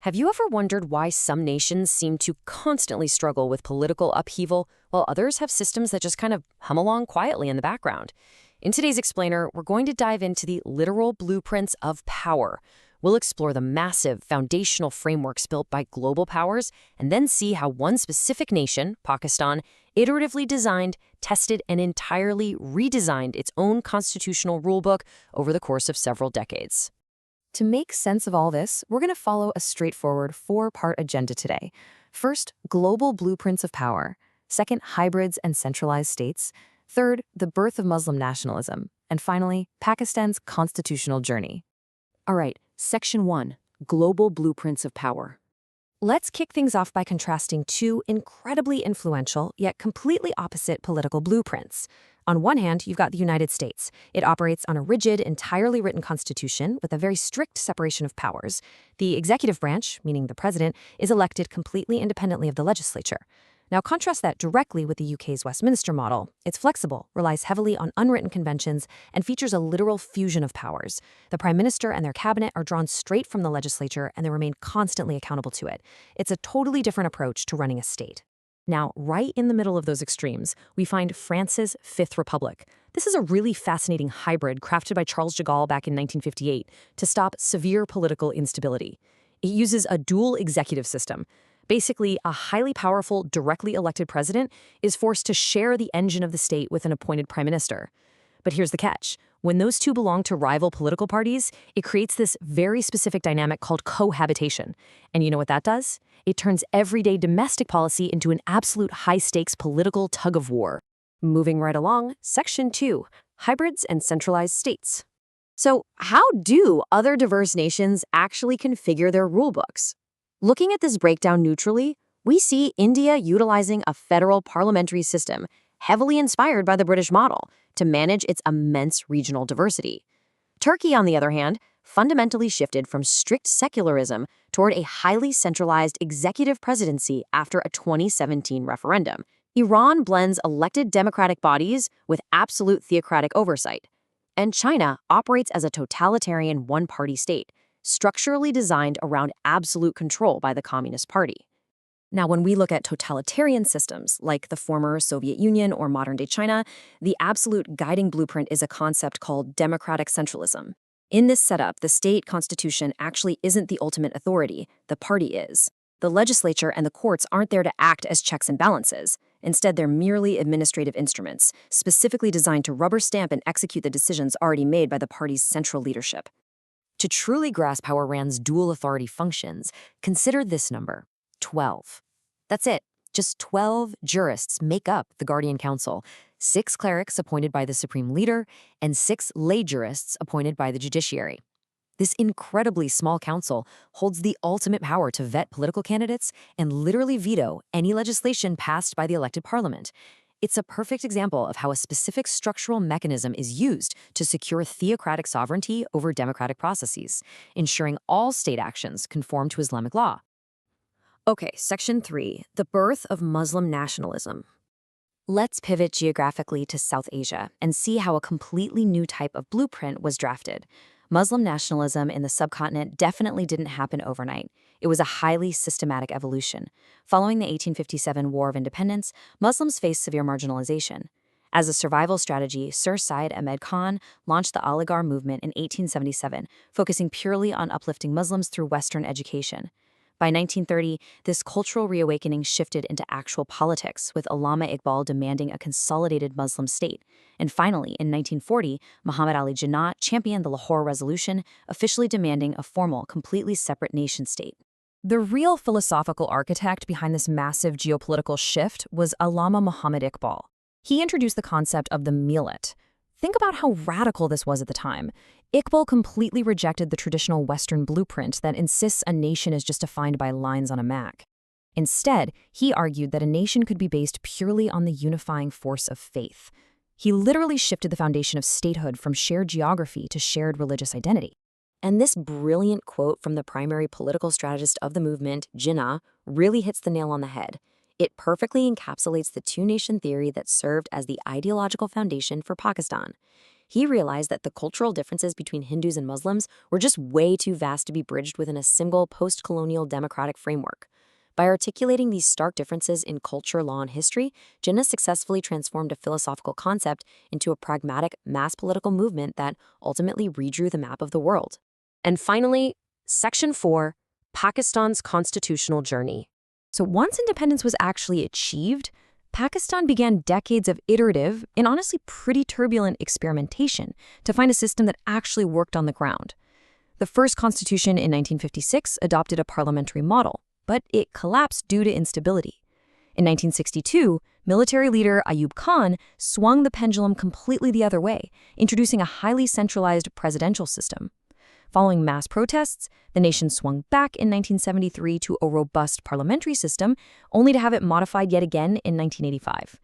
Have you ever wondered why some nations seem to constantly struggle with political upheaval while others have systems that just kind of hum along quietly in the background? In today's Explainer, we're going to dive into the literal blueprints of power. We'll explore the massive foundational frameworks built by global powers and then see how one specific nation, Pakistan, iteratively designed, tested, and entirely redesigned its own constitutional rulebook over the course of several decades. To make sense of all this, we're going to follow a straightforward four-part agenda today. First, global blueprints of power. Second, hybrids and centralized states. Third, the birth of Muslim nationalism. And finally, Pakistan's constitutional journey. All right, Section 1, Global Blueprints of Power. Let's kick things off by contrasting two incredibly influential, yet completely opposite political blueprints. On one hand, you've got the United States. It operates on a rigid, entirely written constitution with a very strict separation of powers. The executive branch, meaning the president, is elected completely independently of the legislature. Now contrast that directly with the UK's Westminster model. It's flexible, relies heavily on unwritten conventions, and features a literal fusion of powers. The Prime Minister and their cabinet are drawn straight from the legislature, and they remain constantly accountable to it. It's a totally different approach to running a state. Now, right in the middle of those extremes, we find France's Fifth Republic. This is a really fascinating hybrid crafted by Charles de Gaulle back in 1958 to stop severe political instability. It uses a dual executive system. Basically, a highly powerful, directly elected president is forced to share the engine of the state with an appointed prime minister. But here's the catch. When those two belong to rival political parties, it creates this very specific dynamic called cohabitation. And you know what that does? It turns everyday domestic policy into an absolute high-stakes political tug-of-war. Moving right along, Section 2, Hybrids and Centralized States. So how do other diverse nations actually configure their rulebooks? Looking at this breakdown neutrally, we see India utilizing a federal parliamentary system, heavily inspired by the British model, to manage its immense regional diversity. Turkey, on the other hand, fundamentally shifted from strict secularism toward a highly centralized executive presidency after a 2017 referendum. Iran blends elected democratic bodies with absolute theocratic oversight. And China operates as a totalitarian one-party state, structurally designed around absolute control by the Communist Party. Now, when we look at totalitarian systems like the former Soviet Union or modern-day China, the absolute guiding blueprint is a concept called democratic centralism. In this setup, the state constitution actually isn't the ultimate authority, the party is. The legislature and the courts aren't there to act as checks and balances. Instead, they're merely administrative instruments, specifically designed to rubber stamp and execute the decisions already made by the party's central leadership. To truly grasp how Iran's dual authority functions, consider this number, 12. That's it. Just 12 jurists make up the Guardian Council, 6 clerics appointed by the supreme leader, and 6 lay jurists appointed by the judiciary. This incredibly small council holds the ultimate power to vet political candidates and literally veto any legislation passed by the elected parliament. It's a perfect example of how a specific structural mechanism is used to secure theocratic sovereignty over democratic processes, ensuring all state actions conform to Islamic law. Okay, Section 3, the birth of Muslim nationalism. Let's pivot geographically to South Asia and see how a completely new type of blueprint was drafted. Muslim nationalism in the subcontinent definitely didn't happen overnight. It was a highly systematic evolution. Following the 1857 War of Independence, Muslims faced severe marginalization. As a survival strategy, Sir Syed Ahmed Khan launched the Aligarh movement in 1877, focusing purely on uplifting Muslims through Western education. By 1930, this cultural reawakening shifted into actual politics, with Allama Iqbal demanding a consolidated Muslim state. And finally, in 1940, Muhammad Ali Jinnah championed the Lahore Resolution, officially demanding a formal, completely separate nation-state. The real philosophical architect behind this massive geopolitical shift was Allama Muhammad Iqbal. He introduced the concept of the millet. Think about how radical this was at the time. Iqbal completely rejected the traditional Western blueprint that insists a nation is just defined by lines on a map. Instead, he argued that a nation could be based purely on the unifying force of faith. He literally shifted the foundation of statehood from shared geography to shared religious identity. And this brilliant quote from the primary political strategist of the movement, Jinnah, really hits the nail on the head. It perfectly encapsulates the two-nation theory that served as the ideological foundation for Pakistan. He realized that the cultural differences between Hindus and Muslims were just way too vast to be bridged within a single post-colonial democratic framework. By articulating these stark differences in culture, law, and history, Jinnah successfully transformed a philosophical concept into a pragmatic mass political movement that ultimately redrew the map of the world. And finally, Section 4, Pakistan's constitutional journey. So once independence was actually achieved, Pakistan began decades of iterative and honestly pretty turbulent experimentation to find a system that actually worked on the ground. The first constitution in 1956 adopted a parliamentary model, but it collapsed due to instability. In 1962, military leader Ayub Khan swung the pendulum completely the other way, introducing a highly centralized presidential system. Following mass protests, the nation swung back in 1973 to a robust parliamentary system, only to have it modified yet again in 1985.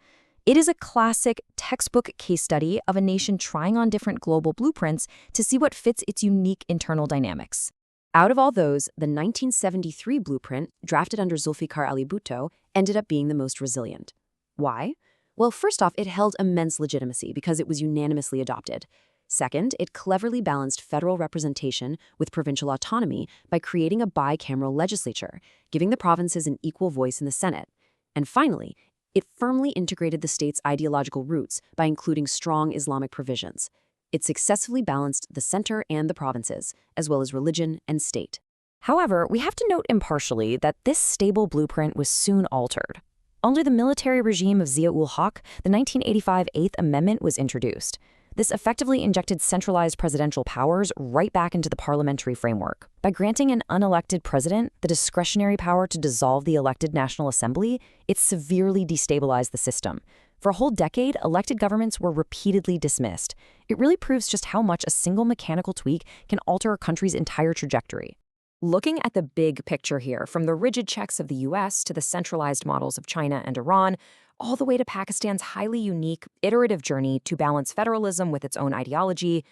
It is a classic textbook case study of a nation trying on different global blueprints to see what fits its unique internal dynamics. Out of all those, the 1973 blueprint, drafted under Zulfikar Ali Bhutto, ended up being the most resilient. Why? Well, first off, it held immense legitimacy because it was unanimously adopted. Second, it cleverly balanced federal representation with provincial autonomy by creating a bicameral legislature, giving the provinces an equal voice in the Senate. And finally, it firmly integrated the state's ideological roots by including strong Islamic provisions. It successfully balanced the center and the provinces, as well as religion and state. However, we have to note impartially that this stable blueprint was soon altered. Under the military regime of Zia-ul-Haq, the 1985 Eighth Amendment was introduced. This effectively injected centralized presidential powers right back into the parliamentary framework. By granting an unelected president the discretionary power to dissolve the elected National Assembly, it severely destabilized the system. For a whole decade, elected governments were repeatedly dismissed. It really proves just how much a single mechanical tweak can alter a country's entire trajectory. Looking at the big picture here, from the rigid checks of the US to the centralized models of China and Iran, all the way to Pakistan's highly unique, iterative journey to balance federalism with its own ideology,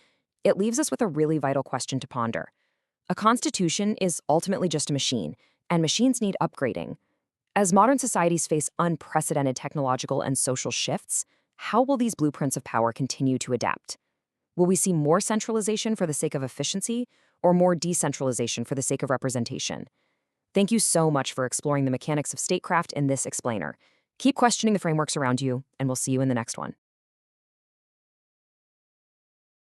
it leaves us with a really vital question to ponder. A constitution is ultimately just a machine, and machines need upgrading. As modern societies face unprecedented technological and social shifts, how will these blueprints of power continue to adapt? Will we see more centralization for the sake of efficiency, or more decentralization for the sake of representation? Thank you so much for exploring the mechanics of statecraft in this explainer. Keep questioning the frameworks around you, and we'll see you in the next one.